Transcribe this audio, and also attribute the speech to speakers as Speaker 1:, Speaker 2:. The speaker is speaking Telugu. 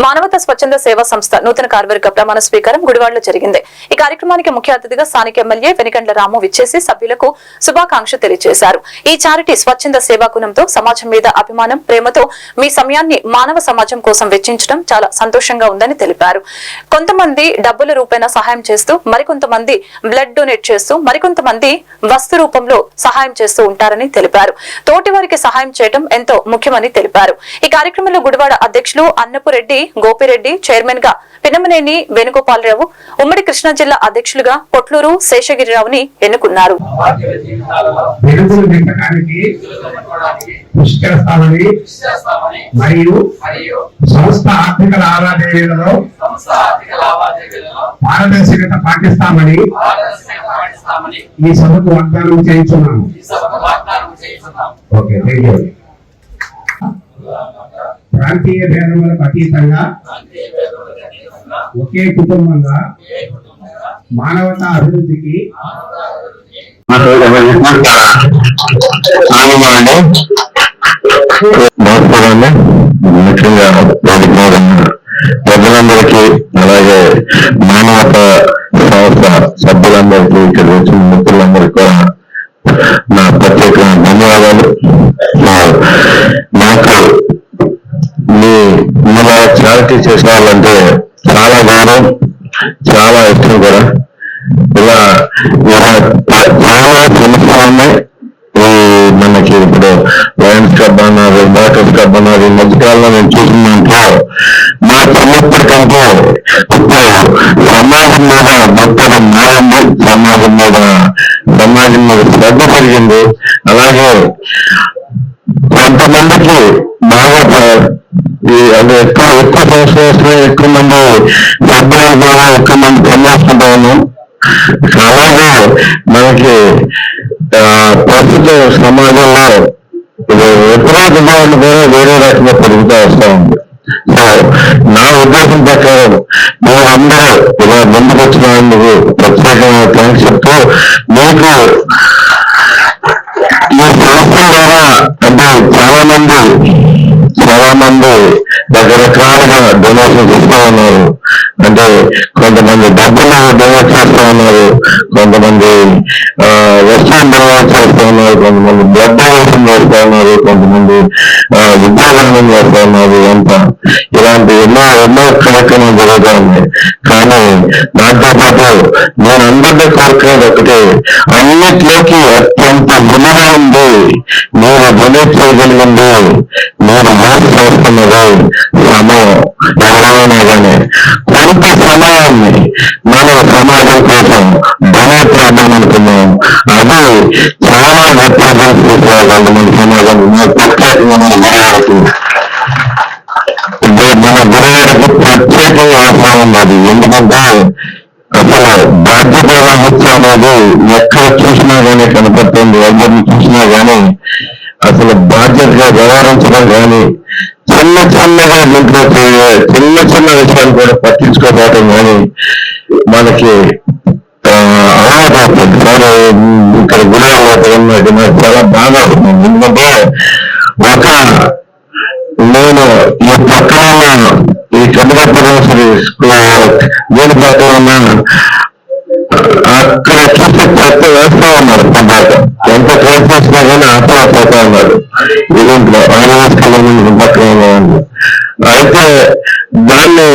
Speaker 1: మానవతా స్వచ్ఛంద సేవా సంస్థ నూతన కార్యవర్గ ప్రమాణ స్వీకారం గుడివాడలో జరిగింది. ఈ కార్యక్రమానికి ముఖ్య అతిథిగా స్థానిక ఎమ్మెల్యే వెనికండ్ల రాము విచ్చేసి సభ్యులకు శుభాకాంక్షలు తెలియజేశారు. ఈ చారిటీ స్వచ్ఛంద సేవా గుణంతో సమాజం మీద అభిమానం, ప్రేమతో మీ సమయాన్ని మానవ సమాజం కోసం వెచ్చించడం చాలా సంతోషంగా ఉందని తెలిపారు. కొంతమంది డబ్బుల రూపేణా సహాయం చేస్తూ, మరికొంతమంది బ్లడ్ డొనేట్ చేస్తూ, మరికొంతమంది వస్తు రూపంలో సహాయం చేస్తూ ఉంటారని తెలిపారు. తోటి వారికి సహాయం చేయడం ఎంతో ముఖ్యమని తెలిపారు. ఈ కార్యక్రమంలో గుడివాడ అధ్యక్షులు అన్నపురెడ్డి గోపిరెడ్డి, చైర్మన్ గా పినమనేని వేణుగోపాలరావు, ఉమ్మడి కృష్ణా జిల్లా అధ్యక్షులుగా పొట్లూరు శేషగిరిరావుని ఎన్నుకున్నారు.
Speaker 2: పారదర్శకత పాటిస్తామని ఈ సభకు వాగ్దానం చేయించున్నాను. ప్రాంతీయ భేదములకు అతీతంగా ఒకే కుటుంబంగా మానవతా అభివృద్ధికి
Speaker 3: ముఖ్యంగా ప్రజలందరికీ, అలాగే మానవతా సంస్థ సభ్యులందరికీ, ఇక్కడ వచ్చిన మిత్రులందరికీ కూడా నా ప్రత్యేక ధన్యవాదాలు. నాకు మన చారిటీ చేసేవాళ్ళంటే చాలా గౌరవం, చాలా ఇష్టం కూడా. ఇలా చాలా సమస్యలు ఉన్నాయి. మనకి ఇప్పుడు లయన్స్ క్లబ్ అన్నారు, డాక్టర్స్ క్లబ్ అన్నారు. ఈ మధ్యకాలంలో నేను చూసిన దాంట్లో మా చిన్నప్పటికంటే ఇప్పుడు సమాజం మీద భక్తులు మారింది, సమాజం మీద శ్రద్ధ పెరిగింది. అలాగే కొంతమందికి బాగా ఎక్కువ సంవత్సరం ఎక్కువ మంది సభ్యులు ద్వారా ఎక్కువ మంది పనిచేస్తుంటా ఉన్నాం. అలాగే మనకి ప్రస్తుత సమాజంలో వ్యతిరేక భావన కూడా వేరే రకంగా పెరుగుతూ వస్తూ ఉంది. సో నా ఉద్దేశం ప్రకారం మీరందరూ ఇలా ముందుకు వచ్చినందుకు ప్రత్యేకంగా థ్యాంక్స్ చెప్తూ, మీకు ఈ సంస్థ ద్వారా అంటే చాలా మంది రకరకాలుగా డొనేషన్స్ ఇస్తూ ఉన్నారు. అంటే కొంతమంది డబ్బులు డొనేట్ చేస్తూ ఉన్నారు, కొంతమంది వస్తువులు డొనేట్ చేస్తూ ఉన్నారు, కొంతమంది బ్లడ్ డొనేషన్ చేస్తూ ఉన్నారు, కొంతమంది విద్యాదానం చేస్తూ ఉన్నారు. అంతా ఇలాంటి ఎన్నో కార్యక్రమాలు జరుగుతూ ఉన్నాయి. కానీ దాంతో పాటు నేను అందరినీ కోరుకునేది ఒకటి, అన్నిట్లోకి అత్యంత విలువ ఉంది మీరు డొనేట్ చేయగలిగింది, మీరు యూజ్ చేస్తున్నది సమయం. ఎవరైనా కానీ కొంత సమయాన్ని మనం సమాజం కోసం డొనేట్ చేద్దామనుకున్నాం. అది చాలా రిప్రజెంట్ చేసుకోగలదు మన సమాజం. మన గురువులకు ప్రత్యేకంగా అవసరం ఉన్నది. ఎందుకంటే అసలు బాధ్యత వహించడం అనేది ఎక్కడ చూసినా కానీ కనపడుతుంది. ఎవరిని చూసినా కానీ అసలు బాధ్యతగా వ్యవహరించడం కానీ, చిన్నగా దీంట్లో చిన్న విషయాలు కూడా పట్టించుకోవడం కానీ మనకి అలవాటు. ఇక్కడ గురువు చాలా బాగా ఉంటుంది. ఎందుకంటే నేను ఈ పక్కన ఈ కన్నడపరేశ్వరి నేను పక్కన ఉన్నా, అక్కడ చూస్తే చెత్త వేస్తూ ఉన్నారు. పండాక ఎంత క్లాస్ చేసినా కానీ పోతా ఉన్నారు. దీంట్లో ఆర్ఎస్ కళ్యాణ్ పక్కన ఉంది. అయితే దాన్ని